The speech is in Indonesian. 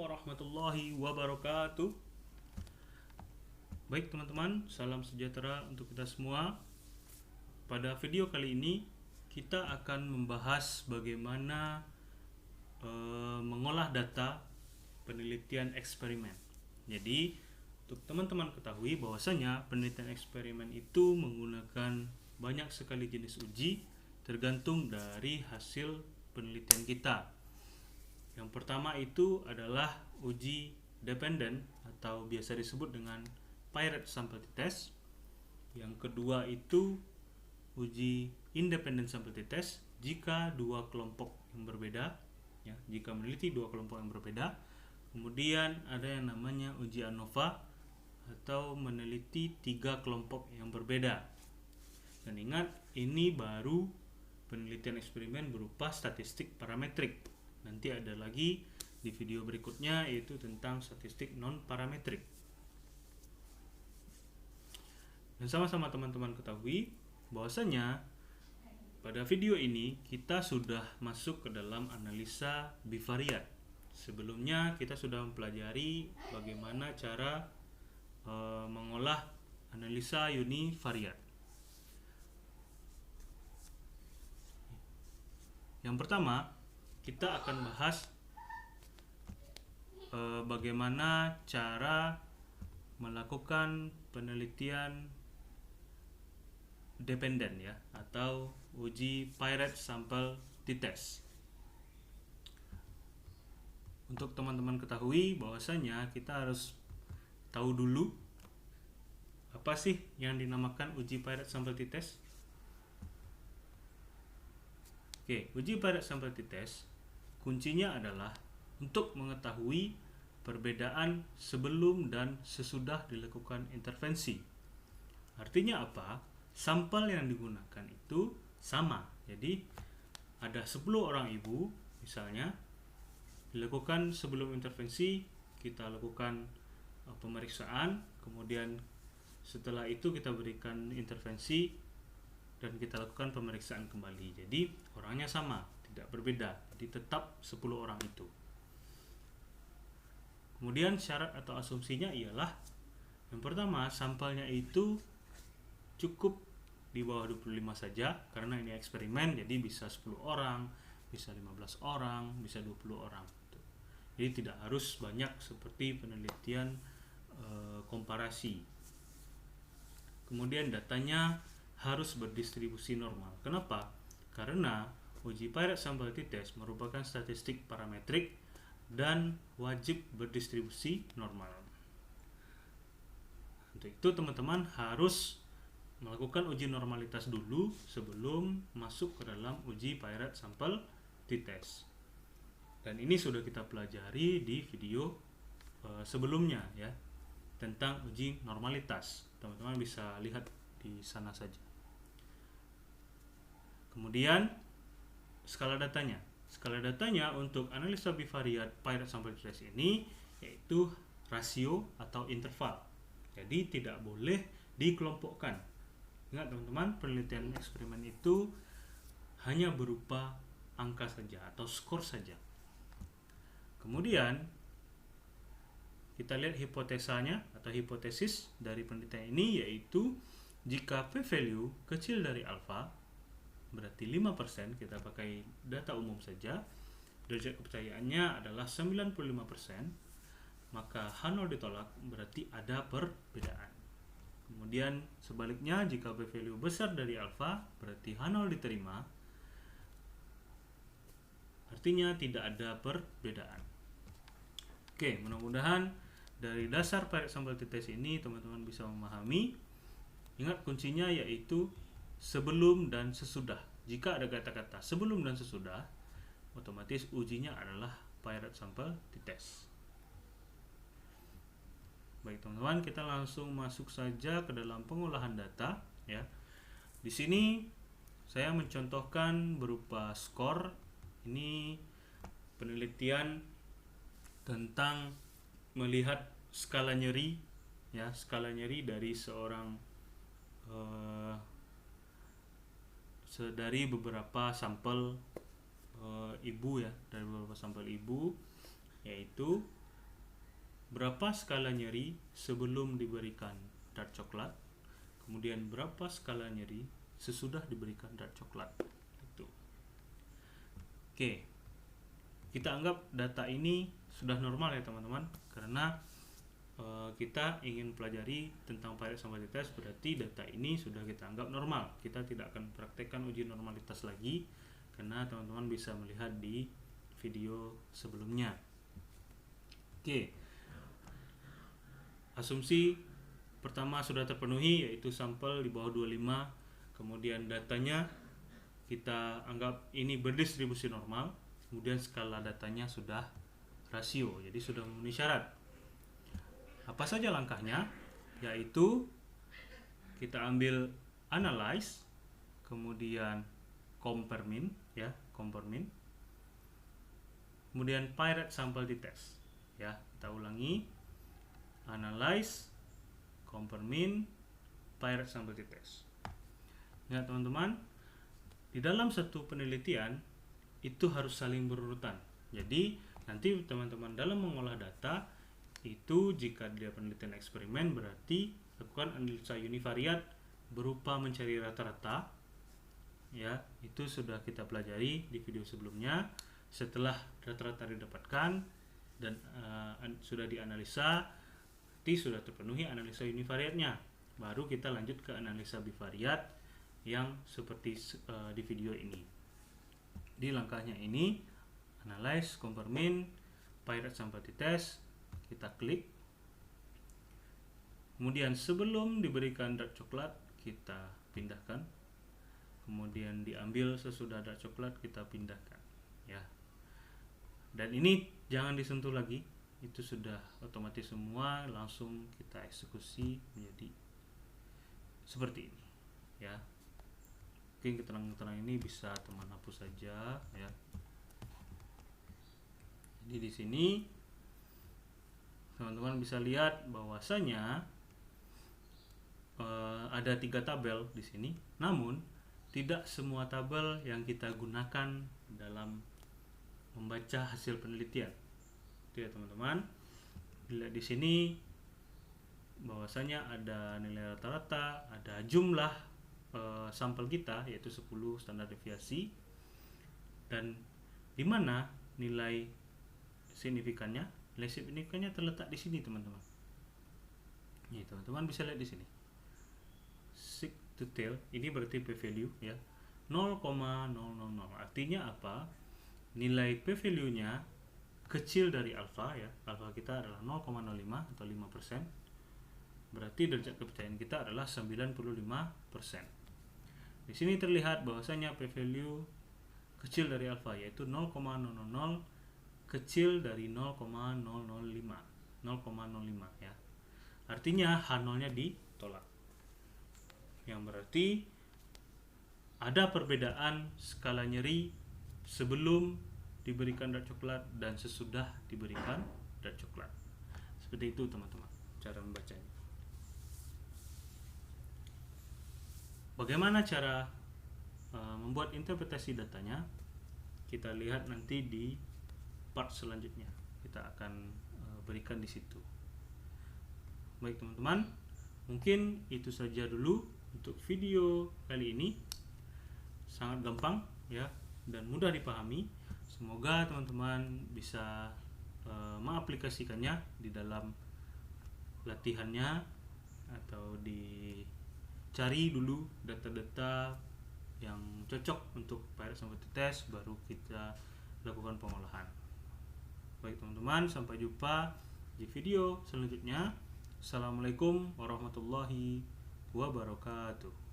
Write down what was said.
warahmatullahi wabarakatuh. Baik teman-teman, salam sejahtera untuk kita semua. Pada video kali ini kita akan membahas bagaimana mengolah data penelitian eksperimen. Jadi untuk teman-teman ketahui bahwasanya penelitian eksperimen itu menggunakan banyak sekali jenis uji tergantung dari hasil penelitian kita. Yang pertama itu adalah uji dependen atau biasa disebut dengan Piret Sample Test. Yang kedua itu uji independent sample test jika dua kelompok yang berbeda, ya, jika meneliti dua kelompok yang berbeda. Kemudian ada yang namanya uji ANOVA atau meneliti tiga kelompok yang berbeda. Dan ingat, ini baru penelitian eksperimen berupa statistik parametrik. Nanti ada lagi di video berikutnya yaitu tentang statistik non parametrik. Dan sama-sama teman-teman ketahui bahwasanya pada video ini kita sudah masuk ke dalam analisa bivariat. Sebelumnya kita sudah mempelajari bagaimana cara mengolah analisa univariat. Yang pertama, kita akan bahas bagaimana cara melakukan penelitian dependen, ya, atau uji Piret Sample Test. Untuk teman-teman ketahui bahwasanya kita harus tahu dulu apa sih yang dinamakan uji Piret Sample Test. Oke, uji Piret Sample Test kuncinya adalah untuk mengetahui perbedaan sebelum dan sesudah dilakukan intervensi. Artinya apa? Sampel yang digunakan itu sama. Jadi ada 10 orang ibu misalnya, dilakukan sebelum intervensi, kita lakukan pemeriksaan, kemudian setelah itu kita berikan intervensi dan kita lakukan pemeriksaan kembali. Jadi orangnya sama, tidak berbeda. Jadi tetap 10 orang itu. Kemudian syarat atau asumsinya ialah yang pertama, sampelnya itu cukup di bawah 25 saja karena ini eksperimen, jadi bisa 10 orang, bisa 15 orang, bisa 20 orang. Jadi tidak harus banyak seperti penelitian komparasi. Kemudian datanya harus berdistribusi normal. Kenapa? Karena uji Piret Sample Test merupakan statistik parametrik dan wajib berdistribusi normal. Untuk itu teman-teman harus melakukan uji normalitas dulu sebelum masuk ke dalam uji Piret Sample Test. Dan ini sudah kita pelajari di video sebelumnya, ya, tentang uji normalitas. Teman-teman bisa lihat di sana saja. Kemudian skala datanya. Skala datanya untuk analisa bivariat Piret Sample Test ini yaitu rasio atau interval. Jadi tidak boleh dikelompokkan. Ingat teman-teman, penelitian eksperimen itu hanya berupa angka saja atau skor saja. Kemudian kita lihat hipotesanya atau hipotesis dari penelitian ini, yaitu jika p-value kecil dari alfa, berarti 5%, kita pakai data umum saja, derajat kepercayaannya adalah 95%, maka H0 ditolak, berarti ada perbedaan. Kemudian sebaliknya, jika p-value besar dari alfa, berarti H0 diterima, artinya tidak ada perbedaan. Oke, mudah-mudahan dari dasar Piret Sample Test ini teman-teman bisa memahami. Ingat kuncinya yaitu sebelum dan sesudah. Jika ada kata-kata sebelum dan sesudah, otomatis ujinya adalah Piret Sample Test. Baik teman-teman, kita langsung masuk saja ke dalam pengolahan data, ya. Di sini saya mencontohkan berupa skor. Ini penelitian tentang melihat skala nyeri, ya, skala nyeri dari seorang dari beberapa sampel ibu, ya, dari beberapa sampel ibu, yaitu berapa skala nyeri sebelum diberikan dark coklat, kemudian berapa skala nyeri sesudah diberikan dark coklat. Itu. Oke, kita anggap data ini sudah normal ya teman-teman, karena kita ingin pelajari tentang Poirot Sample Test, berarti data ini sudah kita anggap normal. Kita tidak akan praktekkan uji normalitas lagi, karena teman-teman bisa melihat di video sebelumnya. Oke, asumsi pertama sudah terpenuhi, yaitu sampel di bawah 25, kemudian datanya kita anggap ini berdistribusi normal, kemudian skala datanya sudah rasio, jadi sudah memenuhi syarat. Apa saja langkahnya? Yaitu kita ambil analyze, kemudian compare mean, ya, compare mean, kemudian Poirot Sample Test, ya. Kita ulangi, analyze, compare mean, Poirot Sample Test. Ingat teman-teman, di dalam satu penelitian itu harus saling berurutan. Jadi nanti teman-teman dalam mengolah data itu, jika dia penelitian eksperimen, berarti lakukan analisa univariat berupa mencari rata-rata, ya. Itu sudah kita pelajari di video sebelumnya. Setelah rata-rata didapatkan dan sudah dianalisa, berarti sudah terpenuhi analisa univariatnya, baru kita lanjut ke analisa bivariat yang seperti di video ini. Di langkahnya ini, analyze, compare mean, Poirot Sample Test, kita klik. Kemudian sebelum diberikan dark coklat kita pindahkan, kemudian diambil sesudah dark coklat kita pindahkan, ya. Dan ini jangan disentuh lagi, itu sudah otomatis semua, langsung kita eksekusi menjadi seperti ini, ya. Mungkin keterangan-keterangan ini bisa teman hapus saja, ya. Jadi di sini teman-teman bisa lihat bahwasanya ada 3 tabel di sini, namun tidak semua tabel yang kita gunakan dalam membaca hasil penelitian. Itu ya teman-teman. Dilihat di sini bahwasanya ada nilai rata-rata, ada jumlah sampel kita yaitu 10 standar deviasi, dan di mana nilai signifikannya. Nilai signifikannya terletak di sini teman-teman. Ini teman-teman bisa lihat di sini. Sig to tail ini berarti p-value, ya, 0,000. Artinya apa? Nilai p-value-nya kecil dari alfa, ya. Alfa kita adalah 0,05 atau 5%. Berarti derajat kepercayaan kita adalah 95%. Di sini terlihat bahwasanya p-value kecil dari alfa yaitu 0,000 kecil dari 0,005, ya. Artinya H0-nya ditolak. Yang berarti ada perbedaan skala nyeri sebelum diberikan dark coklat dan sesudah diberikan dark coklat. Seperti itu teman-teman cara membacanya. Bagaimana cara membuat interpretasi datanya? Kita lihat nanti di part selanjutnya, kita akan berikan di situ. Baik teman-teman, mungkin itu saja dulu untuk video kali ini. Sangat gampang, ya, dan mudah dipahami. Semoga teman-teman bisa mengaplikasikannya di dalam latihannya, atau dicari dulu data-data yang cocok untuk Poirot Sample Test, baru kita lakukan pengolahan. Baik teman-teman, sampai jumpa di video selanjutnya. Assalamualaikum warahmatullahi wabarakatuh.